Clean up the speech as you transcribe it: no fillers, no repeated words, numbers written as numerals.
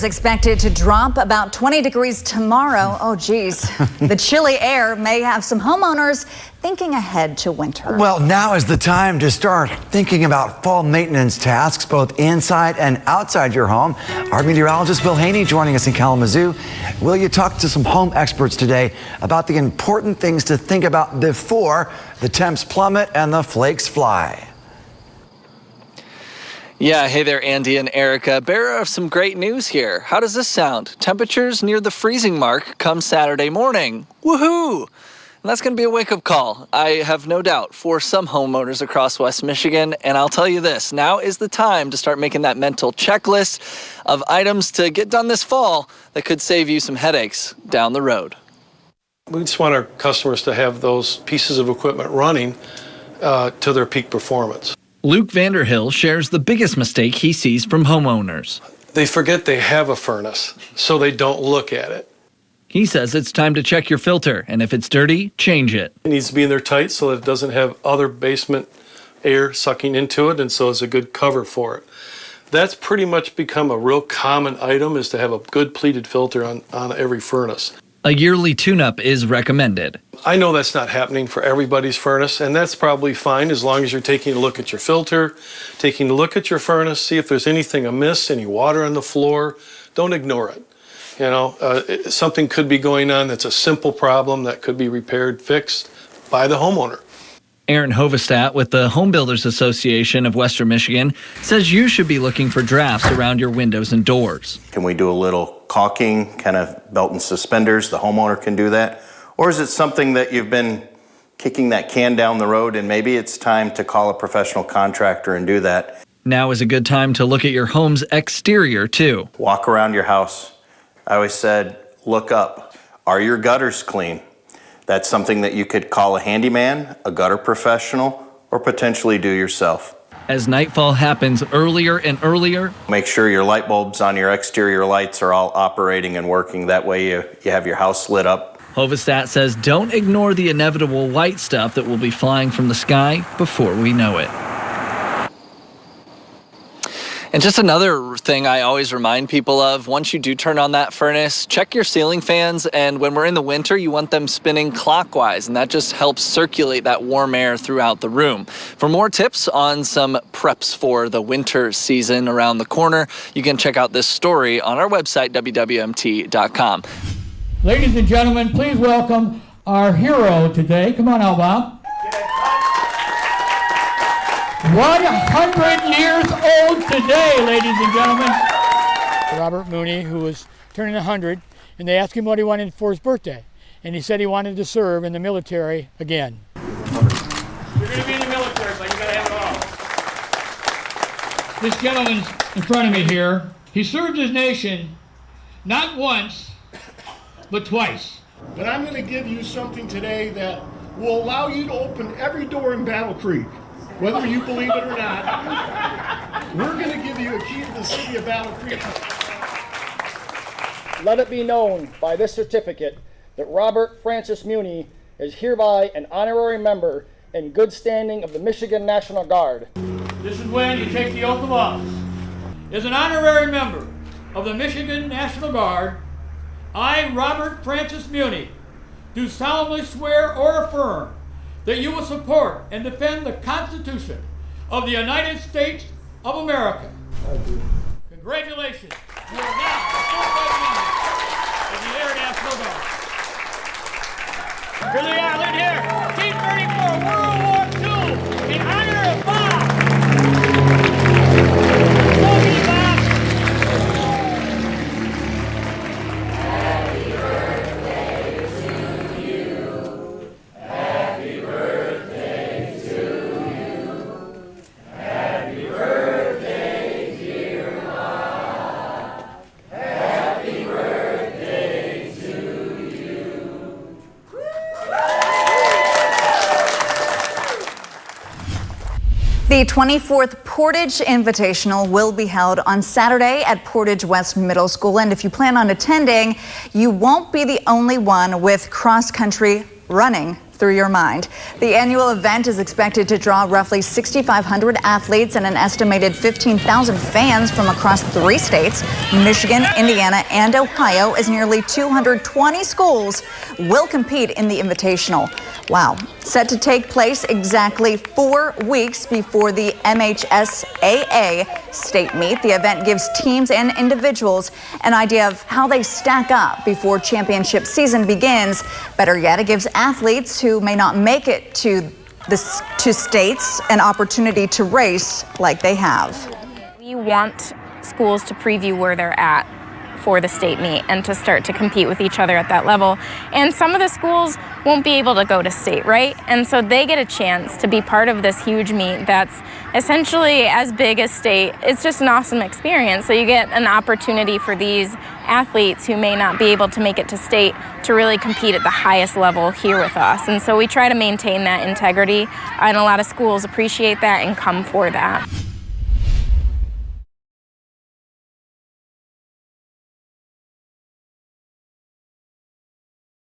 expected to drop about 20 degrees tomorrow. Oh, geez. The chilly air may have some homeowners thinking ahead to winter. Well, now is the time to start thinking about fall maintenance tasks, both inside and outside your home. Our meteorologist Bill Haney joining us in Kalamazoo. Will you talk to some home experts today about the important things to think about before the temps plummet and the flakes fly? Yeah, hey there, Andy and Erica. Bearer of some great news here. How does this sound? Temperatures near the freezing mark come Saturday morning. Woohoo! And that's going to be a wake-up call, I have no doubt, for some homeowners across West Michigan. And I'll tell you this, now is the time to start making that mental checklist of items to get done this fall that could save you some headaches down the road. We just want our customers to have those pieces of equipment running to their peak performance. Luke Vanderhill shares the biggest mistake he sees from homeowners. They forget they have a furnace, so they don't look at it. He says it's time to check your filter, and if it's dirty, change it. It needs to be in there tight so that it doesn't have other basement air sucking into it, and so it's a good cover for it. That's pretty much become a real common item, is to have a good pleated filter on every furnace. A yearly tune-up is recommended. I know that's not happening for everybody's furnace, and that's probably fine as long as you're taking a look at your filter, taking a look at your furnace, see if there's anything amiss, any water on the floor. Don't ignore it. You know, something could be going on that's a simple problem that could be repaired, fixed by the homeowner. Aaron Hovestat with the Home Builders Association of Western Michigan says you should be looking for drafts around your windows and doors. Can we do a little caulking, kind of belt and suspenders? The homeowner can do that. Or is it something that you've been kicking that can down the road and maybe it's time to call a professional contractor and do that? Now is a good time to look at your home's exterior too. Walk around your house. I always said, look up. Are your gutters clean? That's something that you could call a handyman, a gutter professional, or potentially do yourself. As nightfall happens earlier and earlier, make sure your light bulbs on your exterior lights are all operating and working. That way you have your house lit up. Hovestat says don't ignore the inevitable white stuff that will be flying from the sky before we know it. And just another thing I always remind people of, once you do turn on that furnace, check your ceiling fans, and when we're in the winter, you want them spinning clockwise, and that just helps circulate that warm air throughout the room. For more tips on some preps for the winter season around the corner, you can check out this story on our website, WWMT.com. Ladies and gentlemen, please welcome our hero today. Come on out, Bob. 100 years old today, ladies and gentlemen. Robert Mooney, who was turning 100, and they asked him what he wanted for his birthday. And he said he wanted to serve in the military again. You're going to be in the military, but you got to have it all. This gentleman's in front of me here. He served his nation not once, but twice. But I'm going to give you something today that will allow you to open every door in Battle Creek. Whether you believe it or not, we're going to give you a key to the city of Battle Creek. Let it be known by this certificate that Robert Francis Muni is hereby an honorary member in good standing of the Michigan National Guard. This is when you take the oath of office. As an honorary member of the Michigan National Guard, I, Robert Francis Muni, do solemnly swear or affirm that you will support and defend the Constitution of the United States of America. Congratulations. You are now the certified member of the Air National Guard. Here they are, look here. Team 34, World War II, in honor of Bob. Love you, Bob. The 24th Portage Invitational will be held on Saturday at Portage West Middle School. And if you plan on attending, you won't be the only one with cross country running through your mind. The annual event is expected to draw roughly 6,500 athletes and an estimated 15,000 fans from across 3 states, Michigan, Indiana, and Ohio, as nearly 220 schools will compete in the Invitational. Wow. Set to take place exactly 4 weeks before the MHSAA state meet. The event gives teams and individuals an idea of how they stack up before championship season begins. Better yet, it gives athletes who may not make it to states an opportunity to race like they have. We want schools to preview where they're at for the state meet and to start to compete with each other at that level. And some of the schools won't be able to go to state, right? And so they get a chance to be part of this huge meet that's essentially as big as state. It's just an awesome experience. So you get an opportunity for these athletes who may not be able to make it to state to really compete at the highest level here with us. And so we try to maintain that integrity, and a lot of schools appreciate that and come for that.